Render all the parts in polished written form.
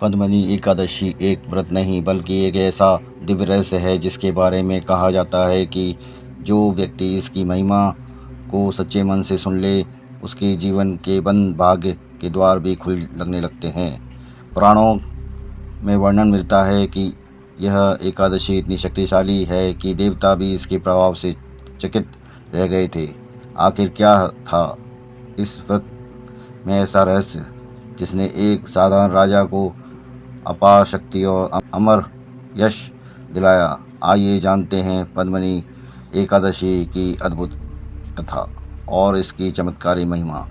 पद्मिनी एकादशी एक व्रत नहीं बल्कि एक ऐसा दिव्य रहस्य है जिसके बारे में कहा जाता है कि जो व्यक्ति इसकी महिमा को सच्चे मन से सुन ले उसके जीवन के बंद भाग्य के द्वार भी खुल लगने लगते हैं। पुराणों में वर्णन मिलता है कि यह एकादशी इतनी शक्तिशाली है कि देवता भी इसके प्रभाव से चकित रह गए थे। आखिर क्या था इस व्रत में ऐसा रहस्य जिसने एक साधारण राजा को अपार शक्ति और अमर यश दिलाया? आइए जानते हैं पद्मिनी एकादशी की अद्भुत कथा और इसकी चमत्कारी महिमा।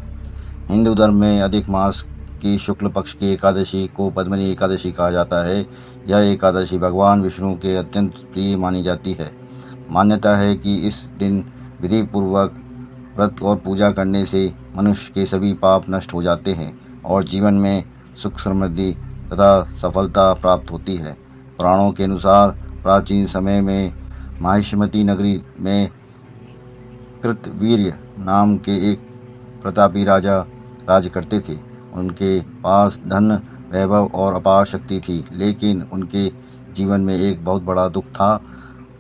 हिंदू धर्म में अधिक मास की शुक्ल पक्ष की एकादशी को पद्मिनी एकादशी कहा जाता है। यह एकादशी भगवान विष्णु के अत्यंत प्रिय मानी जाती है। मान्यता है कि इस दिन विधि पूर्वक व्रत और पूजा करने से मनुष्य के सभी पाप नष्ट हो जाते हैं और जीवन में सुख समृद्धि तथा सफलता प्राप्त होती है। पुराणों के अनुसार प्राचीन समय में माहिष्मती नगरी में कृतवीर्य नाम के एक प्रतापी राजा राज करते थे। उनके पास धन वैभव और अपार शक्ति थी, लेकिन उनके जीवन में एक बहुत बड़ा दुख था।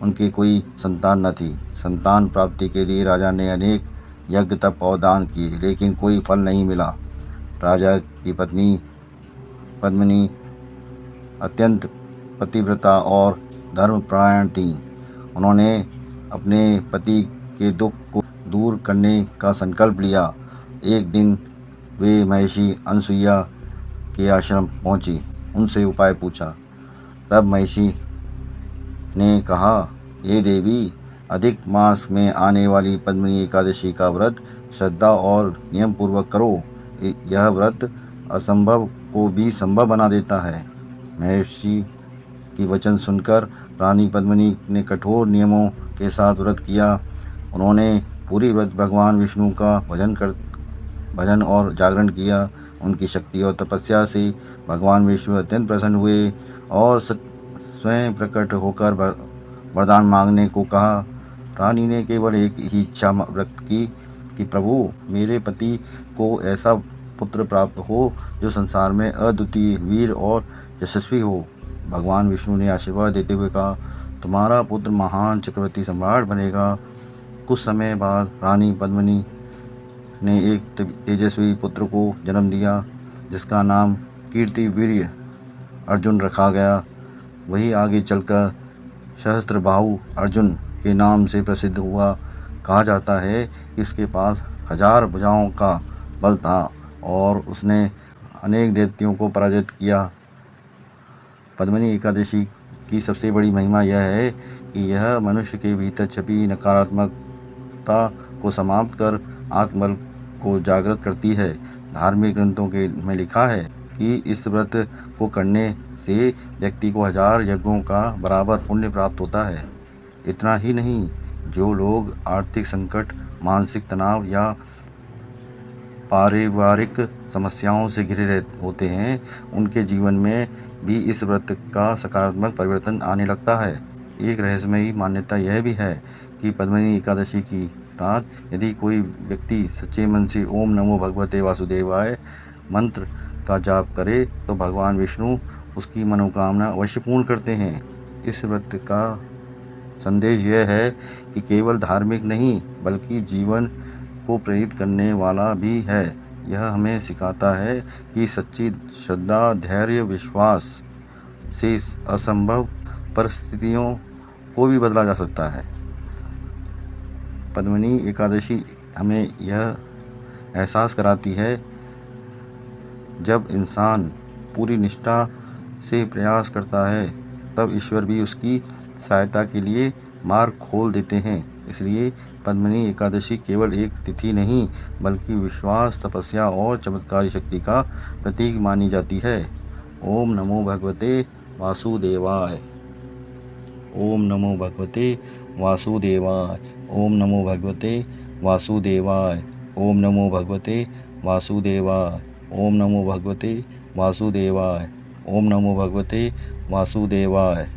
उनके कोई संतान न थी। संतान प्राप्ति के लिए राजा ने अनेक यज्ञ तप और दान किए, लेकिन कोई फल नहीं मिला। राजा की पत्नी पद्मिनी अत्यंत पतिव्रता और धर्मपरायण थीं। उन्होंने अपने पति के दुख को दूर करने का संकल्प लिया। एक दिन वे महर्षि अनसुईया के आश्रम पहुंची, उनसे उपाय पूछा। तब महर्षि ने कहा, हे देवी, अधिक मास में आने वाली पद्मिनी एकादशी का व्रत श्रद्धा और नियम पूर्वक करो। यह व्रत असंभव को भी संभव बना देता है। महर्षि की वचन सुनकर रानी पद्मिनी ने कठोर नियमों के साथ व्रत किया। उन्होंने पूरी व्रत भगवान विष्णु का भजन और जागरण किया। उनकी शक्ति और तपस्या से भगवान विष्णु अत्यंत प्रसन्न हुए और स्वयं प्रकट होकर वरदान मांगने को कहा। रानी ने केवल एक ही इच्छा व्यक्त की कि प्रभु, मेरे पति को ऐसा पुत्र प्राप्त हो जो संसार में अद्वितीय, वीर और यशस्वी हो। भगवान विष्णु ने आशीर्वाद देते हुए कहा, तुम्हारा पुत्र महान चक्रवर्ती सम्राट बनेगा। कुछ समय बाद रानी पद्मिनी ने एक तेजस्वी पुत्र को जन्म दिया, जिसका नाम कीर्तिवीर्य अर्जुन रखा गया। वही आगे चलकर सहस्त्रबाहु अर्जुन के नाम से प्रसिद्ध हुआ। कहा जाता है कि उसके पास 1000 भुजाओं का बल था और उसने अनेक दैत्यों को पराजित किया। पद्मिनी एकादशी की सबसे बड़ी महिमा यह है कि यह मनुष्य के भीतर छिपी नकारात्मकता को समाप्त कर आत्मबल को जागृत करती है। धार्मिक ग्रंथों में लिखा है कि इस व्रत को करने से व्यक्ति को 1000 यज्ञों का बराबर पुण्य प्राप्त होता है। इतना ही नहीं, जो लोग आर्थिक संकट, मानसिक तनाव या पारिवारिक समस्याओं से घिरे होते हैं, उनके जीवन में भी इस व्रत का सकारात्मक परिवर्तन आने लगता है। एक रहस्यमयी मान्यता यह भी है कि पद्मिनी एकादशी की रात यदि कोई व्यक्ति सच्चे मन से ओम नमो भगवते वासुदेवाय मंत्र का जाप करे तो भगवान विष्णु उसकी मनोकामना अवश्य पूर्ण करते हैं। इस व्रत का संदेश यह है कि केवल धार्मिक नहीं बल्कि जीवन को प्रेरित करने वाला भी है। यह हमें सिखाता है कि सच्ची श्रद्धा, धैर्य, विश्वास से असंभव परिस्थितियों को भी बदला जा सकता है। पद्मिनी एकादशी हमें यह एहसास कराती है, जब इंसान पूरी निष्ठा से प्रयास करता है तब ईश्वर भी उसकी सहायता के लिए मार्ग खोल देते हैं। इसलिए पद्मिनी एकादशी केवल एक तिथि नहीं बल्कि विश्वास, तपस्या और चमत्कारी शक्ति का प्रतीक मानी जाती है। ओम नमो भगवते वासुदेवाय। ओम नमो भगवते वासुदेवाय। ओम नमो भगवते वासुदेवाय। ओम नमो भगवते वासुदेवाय। ओम नमो भगवते वासुदेवाय। ओम नमो भगवते वासुदेवाय।